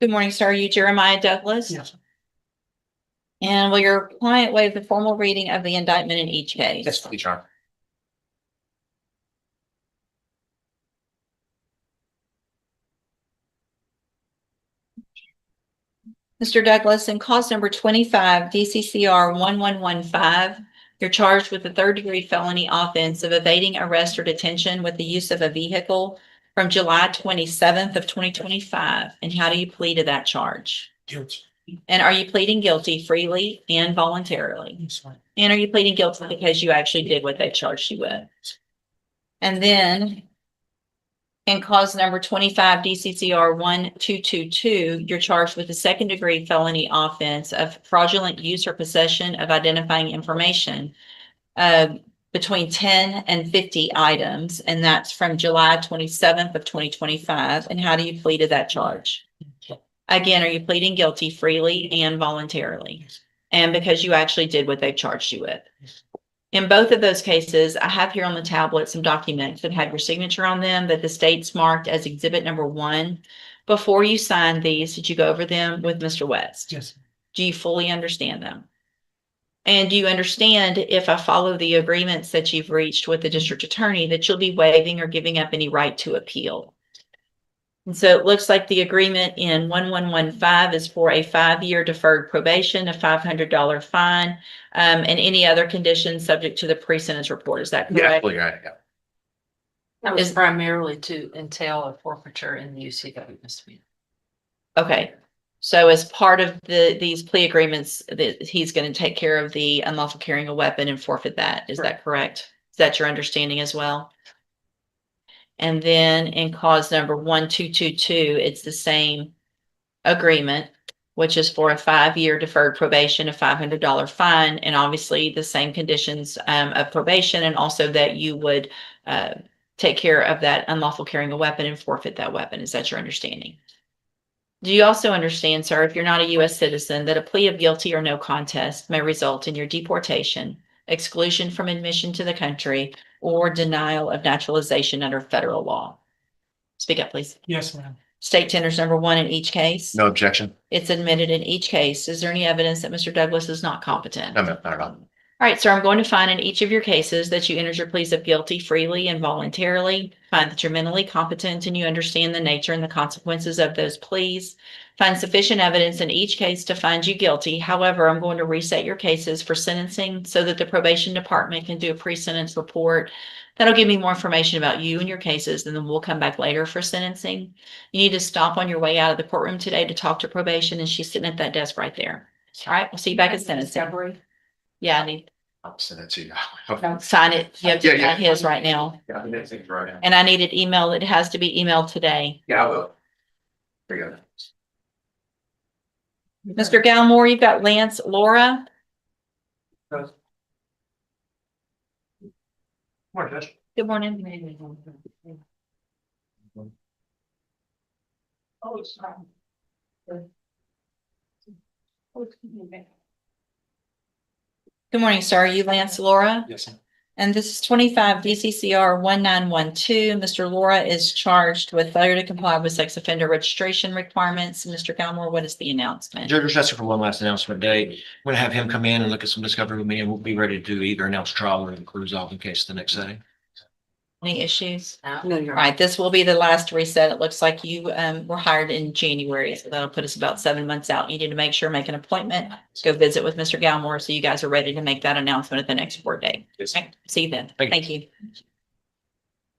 Good morning, sir. Are you Jeremiah Douglas? Yes. And will your client waive the formal reading of the indictment in each case? Yes, please, Your Honor. Mr. Douglas, in cause number 25 DCCR 1115, you're charged with the third-degree felony offense of evading arrest or detention with the use of a vehicle from July 27th of 2025. And how do you plead to that charge? Guilty. And are you pleading guilty freely and voluntarily? Yes, ma'am. And are you pleading guilty because you actually did what they charged you with? And then in cause number 25 DCCR 1222, you're charged with a second-degree felony offense of fraudulent use or possession of identifying information between 10 and 50 items, and that's from July 27th of 2025. And how do you plead to that charge? Again, are you pleading guilty freely and voluntarily? Yes. And because you actually did what they charged you with? Yes. In both of those cases, I have here on the tablet some documents that have your signature on them that the state's marked as exhibit number 1. Before you sign these, did you go over them with Mr. West? Yes. Do you fully understand them? And do you understand, if I follow the agreements that you've reached with the district attorney, that you'll be waiving or giving up any right to appeal? And so it looks like the agreement in 1115 is for a 5-year deferred probation, a $500 fine, and any other conditions subject to the pre-sentence report. Is that Yeah, correct? fully right. Yeah. That was Is- primarily to entail a forfeiture in the UCW misdemeanor. Okay. So as part of these plea agreements, that he's going to take care of the unlawful carrying a weapon and forfeit that. Is that correct? Is that your understanding as well? And then in cause number 1222, it's the same agreement, which is for a 5-year deferred probation, a $500 fine, and obviously the same conditions of probation, and also that you would take care of that unlawful carrying a weapon and forfeit that weapon. Is that your understanding? Do you also understand, sir, if you're not a U.S. citizen, that a plea of guilty or no contest may result in your deportation, exclusion from admission to the country, or denial of naturalization under federal law? Speak up, please. Yes, ma'am. State tenders number 1 in each case. No objection. It's admitted in each case. Is there any evidence that Mr. Douglas is not competent? No, ma'am, not at all. All right, sir, I'm going to find in each of your cases that you entered your pleas of guilty freely and voluntarily. Find that you're mentally competent and you understand the nature and the consequences of those pleas. Find sufficient evidence in each case to find you guilty. However, I'm going to reset your cases for sentencing so that the probation department can do a pre-sentence report. That'll give me more information about you and your cases, and then we'll come back later for sentencing. You need to stop on your way out of the courtroom today to talk to probation, and she's sitting at that desk right there. All right, we'll see you back at sentencing. Yeah, I need I'll send it to you. sign it. You have to Yeah. sign his right now. Yeah, I think that's it right now. And I need it emailed. It has to be emailed today. Yeah, I will. There you go. Mr. Galmore, you've got Lance, Laura. Morning, Judge. Good morning. Good morning, sir. Are you Lance, Laura? Yes, ma'am. And this is 25 DCCR 1912. Mr. Laura is charged with failure to comply with sex offender registration requirements. Mr. Galmore, what is the announcement? Judge, we're asking for one last announcement date. I'm going to have him come in and look at some discovery with me, and we'll be ready to either announce trial or cruise off in case of the next setting. Any issues? No, All right, this will be the last reset. It looks like you were hired in January, so that'll put us about 7 months out. You need to make sure, make an appointment, go visit with Mr. Galmore, so you guys are ready to make that announcement at the next court date. Yes. Okay, see you then. Thank you. Thank you.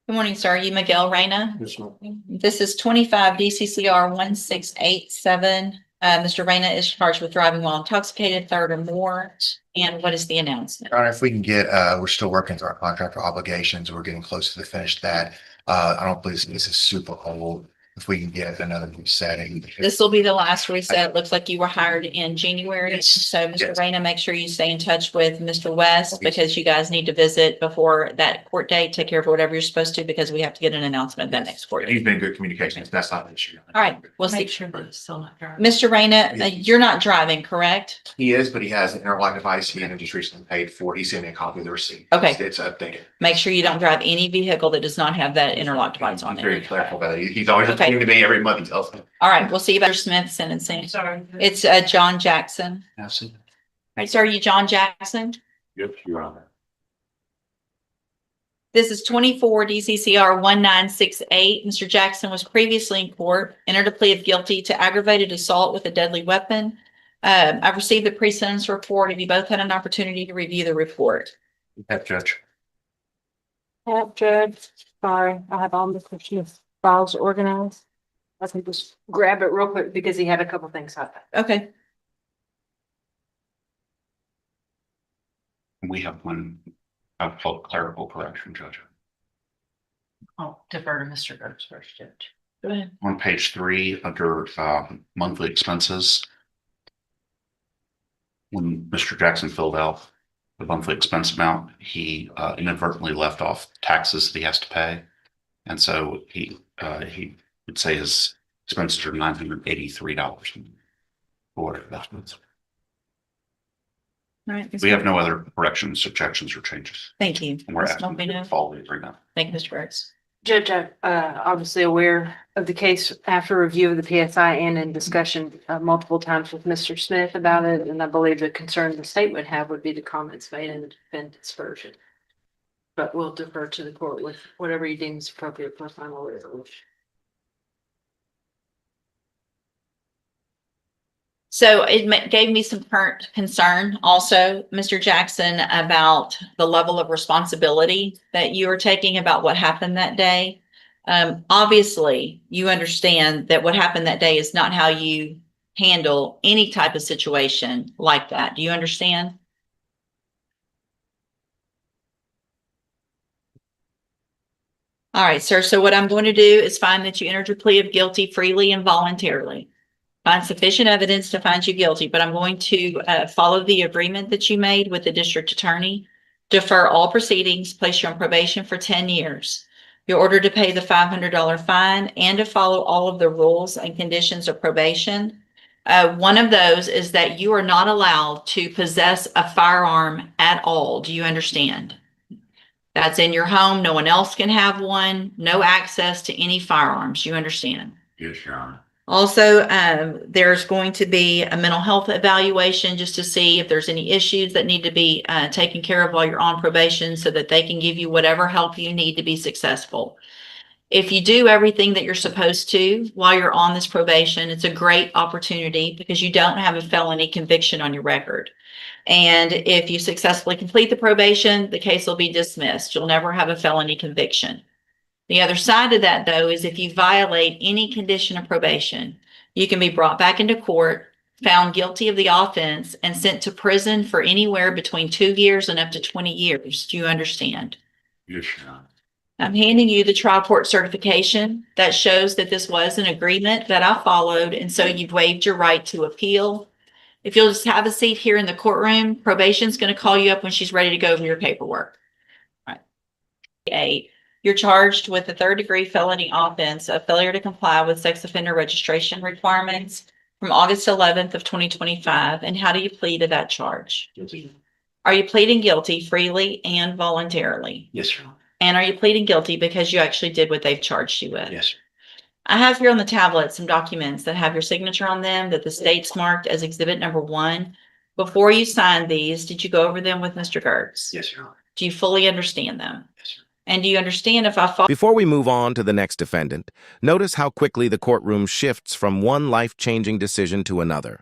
Good morning, sir. Are you Miguel Reyna? Yes, ma'am. This is 25 DCCR 1687. Mr. Reyna is charged with driving while intoxicated, third or more. And what is the announcement? Your Honor, if we can get, we're still working through our contractor obligations. We're getting close to the finish of that. I don't believe this is super old. If we can get another new setting. This will be the last reset. It looks like you were hired in January. So Mr. Yes. Reyna, make sure you stay in touch with Mr. West Yes. because you guys need to visit before that court date. Take care of whatever you're supposed to because we have to get an announcement at that next court date. He's been good communications. That's not an issue. All right, we'll see. make sure that it's still not driving. Mr. Reyna, you're not driving, correct? He is, but he has an interlock device. He had just recently paid for. He sent me a copy of the receipt. Okay. It's updated. Make sure you don't drive any vehicle that does not have that interlock device on He's very it. careful about it. He's always. Okay. Came to me every month, he tells me. All right, we'll see about Smith sentencing. Sorry. It's John Jackson. That's it. Right, sir, are you John Jackson? Yep, Your Honor. This is 24 DCCR 1968. Mr. Jackson was previously in court, entered a plea of guilty to aggravated assault with a deadly weapon. I've received the pre-sentence report. Have you both had an opportunity to review the report? That judge. Yep, Judge, sorry, I have all the Christmas files organized. I can just grab it real quick because he had a couple things happen. Okay. We have one, I've called clerical correction, Judge. Oh, defer to Mr. Gertz first, Judge. Go ahead. On page 3, under monthly expenses. When Mr. Jackson filled out the monthly expense amount, he inadvertently left off taxes that he has to pay. And so he would say his expenses are $983 for investments. All right. We have no other corrections, objections, or changes. Thank you. And we're Ms. asking Malvino. to follow the agreement. Thank you, Mr. Gertz. Judge, I'm obviously aware of the case after review of the PSI and in discussion multiple times with Mr. Smith about it. And I believe the concern the state would have would be the comments made in the defendant's version. But we'll defer to the court with whatever you deem is appropriate for final resolution. So it gave me some current concern also, Mr. Jackson, about the level of responsibility that you are taking about what happened that day. Obviously, you understand that what happened that day is not how you handle any type of situation like that. Do you understand? All right, sir. So what I'm going to do is find that you entered your plea of guilty freely and voluntarily. Find sufficient evidence to find you guilty, but I'm going to follow the agreement that you made with the district attorney, defer all proceedings, place you on probation for 10 years. You're ordered to pay the $500 fine and to follow all of the rules and conditions of probation. One of those is that you are not allowed to possess a firearm at all. Do you understand? That's in your home. No one else can have one. No access to any firearms. You understand? Yes, Your Honor. Also, there's going to be a mental health evaluation just to see if there's any issues that need to be taken care of while you're on probation so that they can give you whatever help you need to be successful. If you do everything that you're supposed to while you're on this probation, it's a great opportunity because you don't have a felony conviction on your record. And if you successfully complete the probation, the case will be dismissed. You'll never have a felony conviction. The other side of that, though, is if you violate any condition of probation, you can be brought back into court, found guilty of the offense, and sent to prison for anywhere between 2 years and up to 20 years. Do you understand? Yes, Your Honor. I'm handing you the trial court certification that shows that this was an agreement that I followed, and so you've waived your right to appeal. If you'll just have a seat here in the courtroom, probation's going to call you up when she's ready to go over your paperwork. All right. 8. You're charged with a third-degree felony offense of failure to comply with sex offender registration requirements from August 11th of 2025. And how do you plead to that charge? Guilty. Are you pleading guilty freely and voluntarily? Yes, Your Honor. And are you pleading guilty because you actually did what they've charged you with? Yes. I have here on the tablet some documents that have your signature on them that the state's marked as exhibit number 1. Before you signed these, did you go over them with Mr. Gertz? Yes, Your Honor. Do you fully understand them? Yes, sir. And do you understand if I follow? Before we move on to the next defendant, notice how quickly the courtroom shifts from one life-changing decision to another.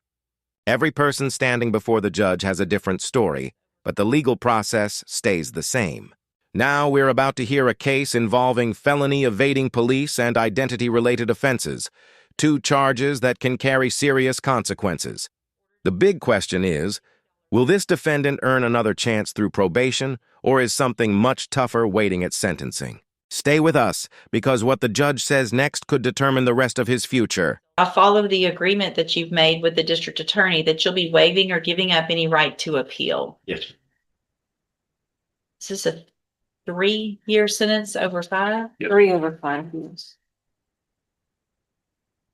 Every person standing before the judge has a different story, but the legal process stays the same. Now we're about to hear a case involving felony evading police and identity-related offenses, 2 charges that can carry serious consequences. The big question is, will this defendant earn another chance through probation, or is something much tougher waiting at sentencing? Stay with us, because what the judge says next could determine the rest of his future. I follow the agreement that you've made with the district attorney that you'll be waiving or giving up any right to appeal. Yes, sir. This is a 3-year sentence over 5. Yep. 3 over 5 years.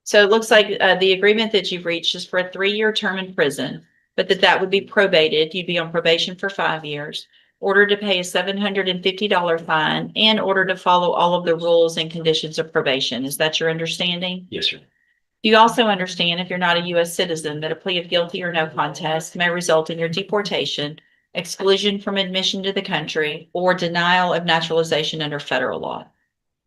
So it looks like the agreement that you've reached is for a 3-year term in prison, but that would be probated. You'd be on probation for 5 years, ordered to pay a $750 fine, and ordered to follow all of the rules and conditions of probation. Is that your understanding? Yes, sir. Do you also understand, if you're not a U.S. citizen, that a plea of guilty or no contest may result in your deportation, exclusion from admission to the country, or denial of naturalization under federal law?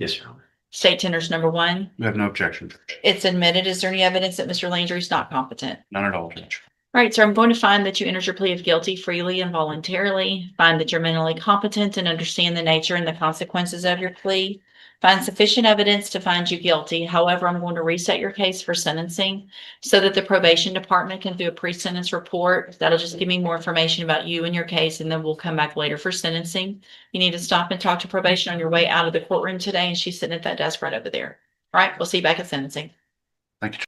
Yes, sir. State tenders number one. We have no objection. It's admitted. Is there any evidence that Mr. Landry is not competent? None at all, Judge. All right, so I'm going to find that you entered your plea of guilty freely and voluntarily, find that you're mentally competent and understand the nature and the consequences of your plea, find sufficient evidence to find you guilty. However, I'm going to reset your case for sentencing so that the probation department can do a pre-sentence report. That'll just give me more information about you and your case, and then we'll come back later for sentencing. You need to stop and talk to probation on your way out of the courtroom today, and she's sitting at that desk right over there. All right, we'll see you back at sentencing. Thank you.